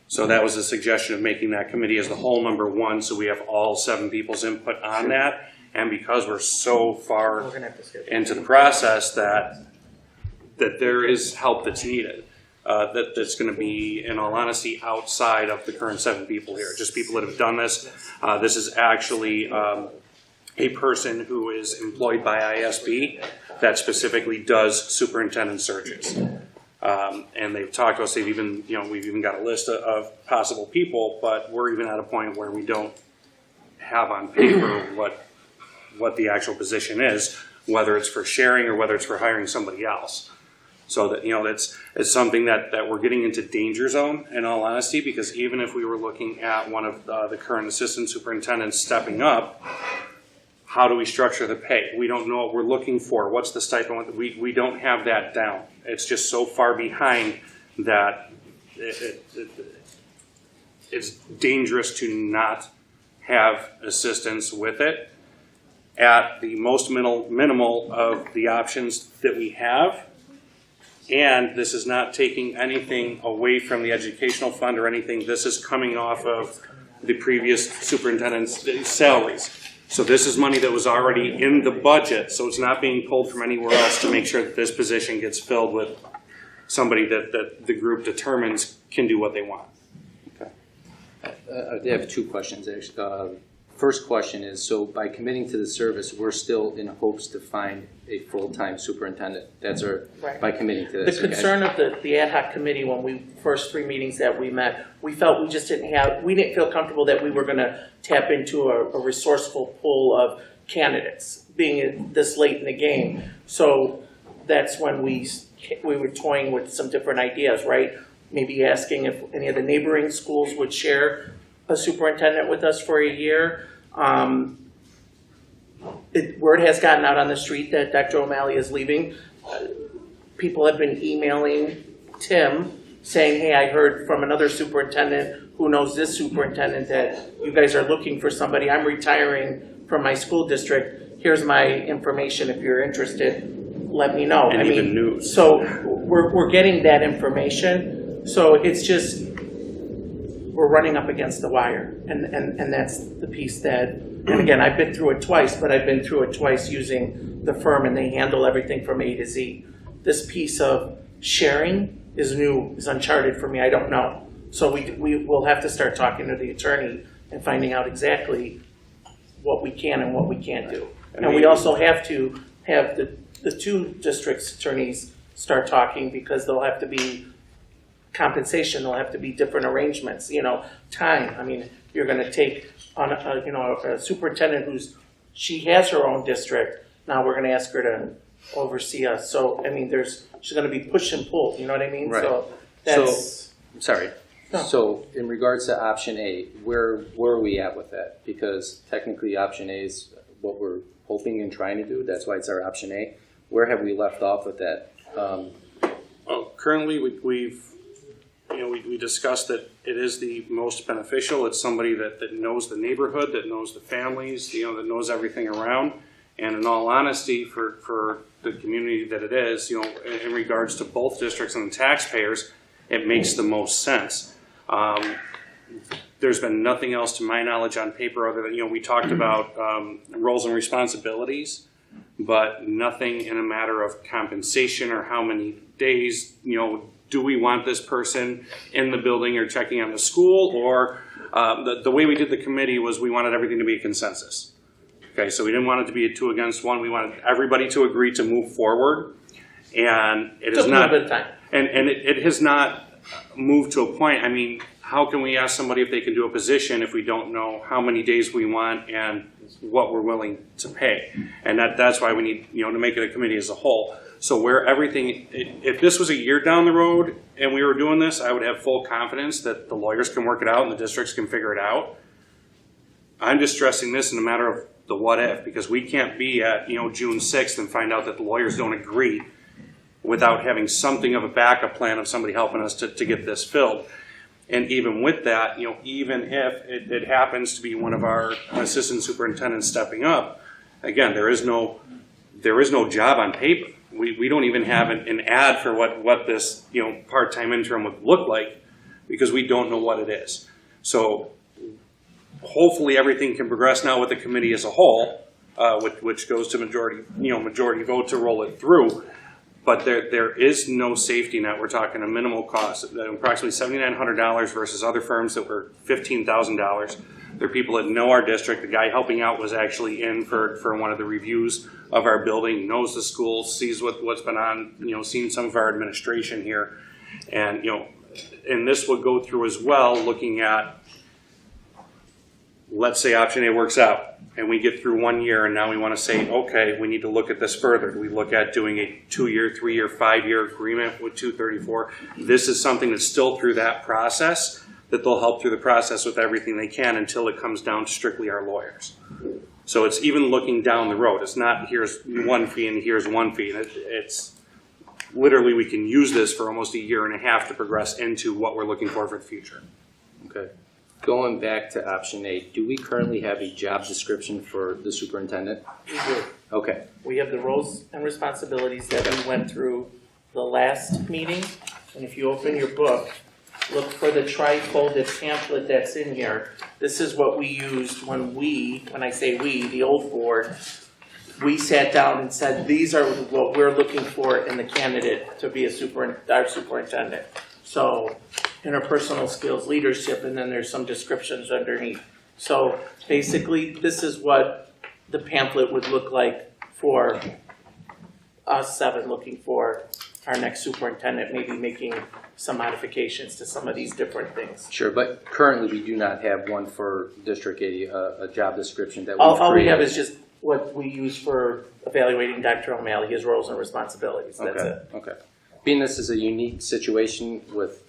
So that was a suggestion of making that committee as the whole number 1, so we have all 7 people's input on that. And because we're so far into the process that there is help that's needed, that's going to be, in all honesty, outside of the current 7 people here. Just people that have done this. This is actually a person who is employed by ISB that specifically does superintendent searches. And they've talked to us, we've even got a list of possible people, but we're even at a point where we don't have on paper what the actual position is, whether it's for sharing or whether it's for hiring somebody else. So that, it's something that we're getting into danger zone, in all honesty, because even if we were looking at one of the current assistant superintendents stepping up, how do we structure the pay? We don't know what we're looking for. What's the stipend? We don't have that down. It's just so far behind that it's dangerous to not have assistance with it at the most minimal of the options that we have. And this is not taking anything away from the educational fund or anything. This is coming off of the previous superintendent's salaries. So this is money that was already in the budget, so it's not being pulled from anywhere else to make sure that this position gets filled with somebody that the group determines can do what they want. Okay. I have 2 questions, actually. First question is, so by committing to the service, we're still in hopes to find a full-time superintendent. That's our, right. By committing to this. The concern of the ad hoc committee, when we first 3 meetings that we met, we felt we didn't feel comfortable that we were going to tap into a resourceful pool of candidates being this late in the game. So that's when we were toying with some different ideas, right? Maybe asking if any of the neighboring schools would share a superintendent with us for a year. Word has gotten out on the street that Dr. O'Malley is leaving. People have been emailing Tim saying, hey, I heard from another superintendent who knows this superintendent that you guys are looking for somebody. I'm retiring from my school district. Here's my information. If you're interested, let me know. And even news. So we're getting that information. So it's just, we're running up against the wire, and that's the piece that, and again, I've been through it twice, but I've been through it twice using the firm, and they handle everything from A to Z. This piece of sharing is new, is uncharted for me. I don't know. So we will have to start talking to the attorney and finding out exactly what we can and what we can't do. And we also have to have the 2 districts' attorneys start talking, because they'll have to be compensation, there'll have to be different arrangements, time. I mean, you're going to take on a superintendent she has her own district. Now we're going to ask her to oversee us. So, I mean, she's going to be push and pull, you know what I mean? Right. So that's... Sorry. No. So in regards to option A, where are we at with that? Because technically option A is what we're hoping and trying to do. That's why it's our option A. Where have we left off with that? Well, currently we discussed that it is the most beneficial. It's somebody that knows the neighborhood, that knows the families, that knows everything around. And in all honesty, for the community that it is, in regards to both districts and the taxpayers, it makes the most sense. There's been nothing else to my knowledge on paper other than, we talked about roles and responsibilities, but nothing in a matter of compensation or how many days, do we want this person in the building or checking on the school? Or the way we did the committee was we wanted everything to be a consensus. Okay, so we didn't want it to be a 2 against 1. We wanted everybody to agree to move forward. And it is not, and it has not moved to a point. I mean, how can we ask somebody if they can do a position if we don't know how many days we want and what we're willing to pay? And that's why we need, to make it a committee as a whole. So where everything, if this was a year down the road and we were doing this, I would have full confidence that the lawyers can work it out and the districts can figure it out. I'm just stressing this in a matter of the what if, because we can't be at, June 6th and find out that the lawyers don't agree without having something of a backup plan of somebody helping us to get this filled. And even with that, even if it happens to be one of our assistant superintendents stepping up, again, there is no job on paper. We don't even have an ad for what this part-time interim would look like. because we don't know what it is. So hopefully everything can progress now with the committee as a whole, which goes to majority vote to roll it through. But there is no safety net. We're talking a minimal cost, approximately $7,900 versus other firms that were $15,000. There are people that know our district. The guy helping out was actually in for one of the reviews of our building, knows the school, sees what's been on, seen some of our administration here. And, and this would go through as well, looking at, let's say option A works out and we get through 1 year and now we want to say, okay, we need to look at this further. Do we look at doing a 2-year, 3-year, 5-year agreement with 234? This is something that's still through that process, that they'll help through the process with everything they can until it comes down to strictly our lawyers. So it's even looking down the road. It's not here's one fee and here's one fee. It's literally we can use this for almost 1.5 years to progress into what we're looking for the future. Okay. Going back to option A, do we currently have a job description for the superintendent? We do. Okay. We have the roles and responsibilities that we went through the last meeting. And if you open your book, look for the tri-folded pamphlet that's in here. This is what we used when I say we, the old board, we sat down and said, these are what we're looking for in the candidate to be our superintendent. So interpersonal skills, leadership, and then there's some descriptions underneath. So basically, this is what the pamphlet would look like for us 7 looking for our next superintendent, maybe making some modifications to some of these different things. Sure, but currently we do not have one for District 80, a job description that we've All we have created. is just what we use for evaluating Dr. O'Malley, his roles and responsibilities. That's it. Okay. Being this is a unique situation with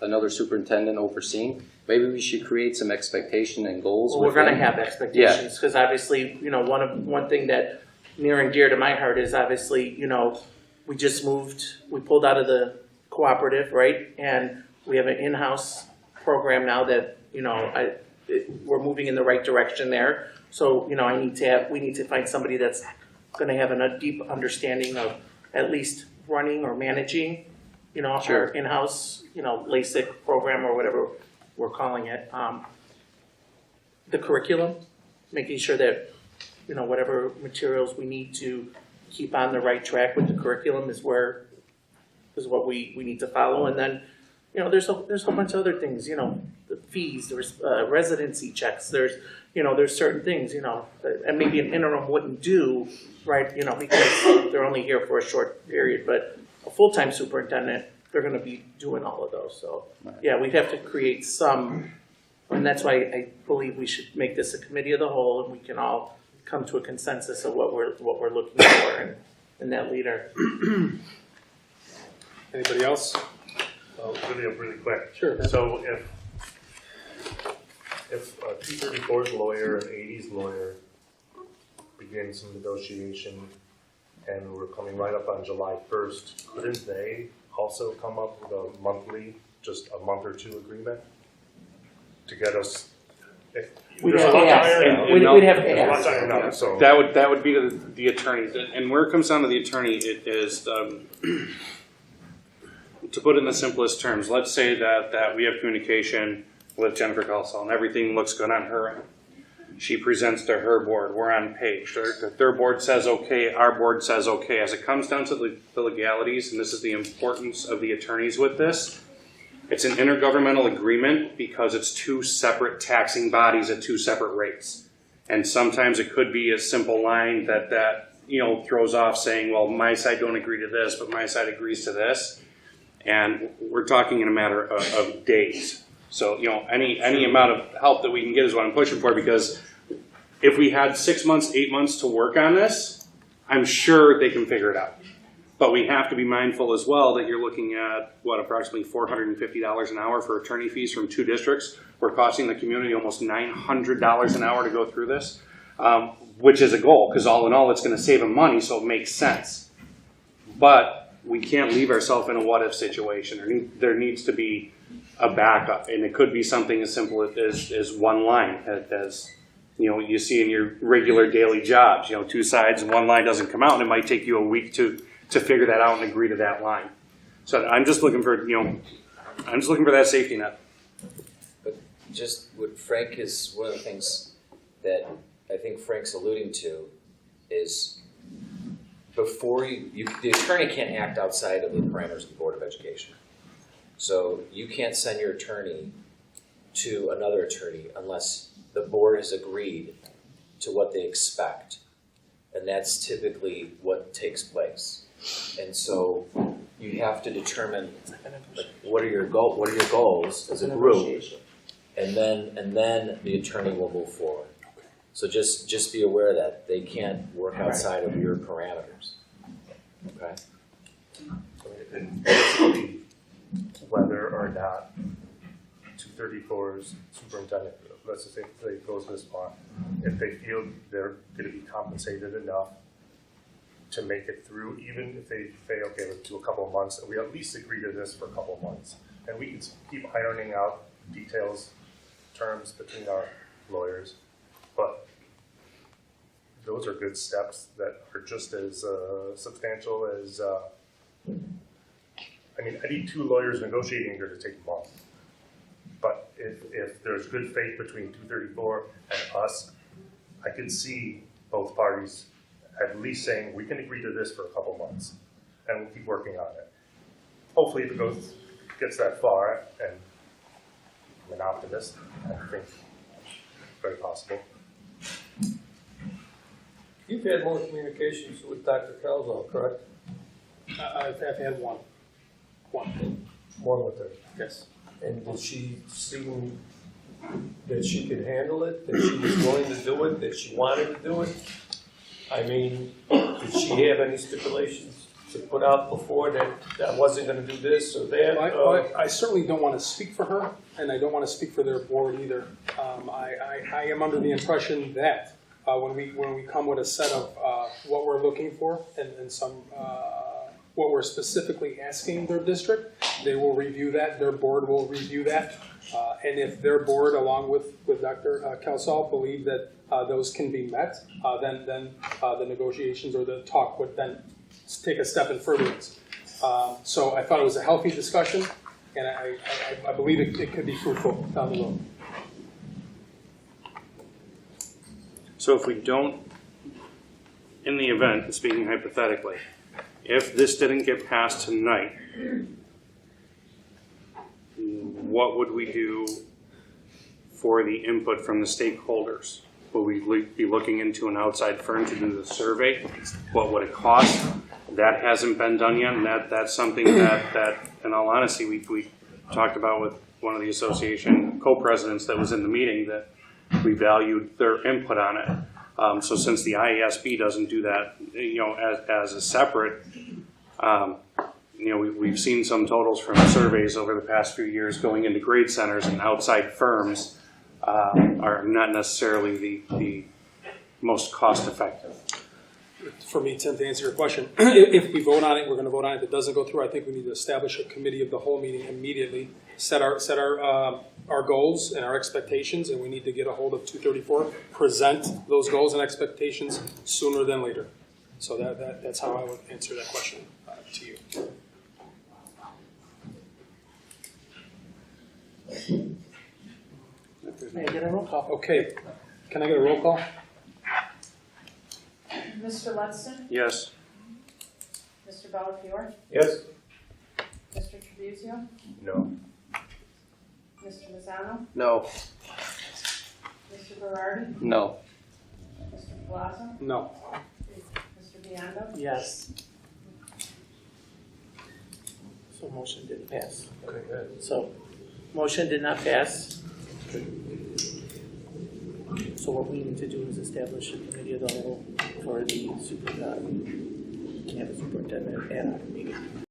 another superintendent overseeing, maybe we should create some expectation and goals. Well, we're with going to him. have expectations because obviously, one thing that near and dear to my heart is obviously, we just moved, we pulled out of the cooperative, right? And we have an in-house program now that, we're moving in the right direction there. So, we need to find somebody that's going to have a deep understanding of at least running or managing, Sure. our in-house, LASIK program or whatever we're calling it. The curriculum, making sure that, whatever materials we need to keep on the right track with the curriculum is what we need to follow. And then, there's a whole bunch of other things, the fees, there's residency checks, there's certain things, and maybe an interim wouldn't do, right, because they're only here for a short period, but a full-time superintendent, they're gonna be doing all of those, so, yeah, we'd have to create some, and that's why I believe we should make this a committee of the whole, and we can all come to a consensus of what we're looking for in that leader. Anybody else? Really quick. Sure. So if 234's lawyer and 80's lawyer begin some negotiation and we're coming right up on July 1st, couldn't they also come up with a monthly, just a month or two agreement to get us? We'd There's have a to lot ask. iron out. We'd have to There's a lot ask. to iron out, so. That would be the attorney, and where it comes down to the attorney, it is to put it in the simplest terms. Let's say that we have communication with Jennifer Kelsall and everything looks good on her end. She presents to her board. We're on page. Their board says okay. Our board says okay. As it comes down to the legalities, and this is the importance of the attorneys with this, it's an intergovernmental agreement because it's 2 separate taxing bodies at 2 separate rates. And sometimes it could be a simple line that throws off saying, well, my side don't agree to this, but my side agrees to this. And we're talking in a matter of days. So, any amount of help that we can get is what I'm pushing for, because if we had 6 months, 8 months to work on this, I'm sure they can figure it out. But we have to be mindful as well that you're looking at, approximately $450 an hour for attorney fees from 2 districts. We're costing the community almost $900 an hour to go through this, which is a goal, because all in all, it's going to save them money, so it makes sense. But we can't leave ourselves in a what-if situation. There needs to be a backup, and it could be something as simple as one line, as you see in your regular daily jobs. 2 sides and 1 line doesn't come out, and it might take you a week to figure that out and agree to that line. So I'm just looking for I'm just looking for that safety net. Just what Frank is, one of the things that I think Frank's alluding to is before the attorney can't act outside of the parameters of the Board of Education. So you can't send your attorney to another attorney unless the board has agreed to what they expect. And that's typically what takes place. And so you have to determine like, what are your goals as a group, and then the attorney will move forward. So just be aware that they can't work outside of your parameters. Okay? And basically, whether or not 234's superintendent, let's just say it goes this far, if they feel they're going to be compensated enough to make it through, even if they fail, okay, let's do a couple of months, and we at least agree to this for a couple of months. And we can keep ironing out details, terms between our lawyers, but those are good steps that are just as substantial as, I mean, I need 2 lawyers negotiating here to take a month. But if there's good faith between 234 and us, I can see both parties at least saying, we can agree to this for a couple months, and we'll keep working on it. Hopefully if it gets that far, and I'm an optimist, I think very possible. You've had more communications with Dr. Calzo, correct? I've had one. One with her. Yes. And did she seem that she could handle it, that she was willing to do it, that she wanted to do it? I mean, did she have any stipulations to put out before that I wasn't going to do this or that? I certainly don't want to speak for her, and I don't want to speak for their board either. I am under the impression that when we come with a set of what we're looking for and some what we're specifically asking their district, they will review that. Their board will review that, and if their board, along with Dr. Kelsall, believe that those can be met, then the negotiations or the talk would then take a step in furtherance. So I thought it was a healthy discussion, and I believe it could be fruitful down the road. So if we don't, in the event, speaking hypothetically, if this didn't get passed tonight, what would we do for the input from the stakeholders? Will we be looking into an outside firm to do the survey? What would it cost? That hasn't been done yet, and that's something that in all honesty, we talked about with one of the association co-presidents that was in the meeting, that we valued their input on it. So since the IASB doesn't do that, as a separate, we've seen some totals from surveys over the past few years going into grade centers, and outside firms are not necessarily the most cost effective. For me, Tim, to answer your question, if we vote on it, we're going to vote on it. If it doesn't go through, I think we need to establish a committee of the whole meeting immediately, set our goals and our expectations, and we need to get a hold of 234, present those goals and expectations sooner than later. So that's how I would answer that question to you. May I get a roll call? Okay, can I get a roll call? Mr. Ludston? Yes. Mr. Bellafiore? Yes? Mr. Trabuzio? No. Mr. Mazzano? No. Mr. Berardi? No. Mr. Palazzo? No. Mr. Biondo? Yes. So motion didn't pass. Okay, good. So motion did not pass. So what we need to do is establish a committee of the whole for the campus superintendent ad hoc meeting.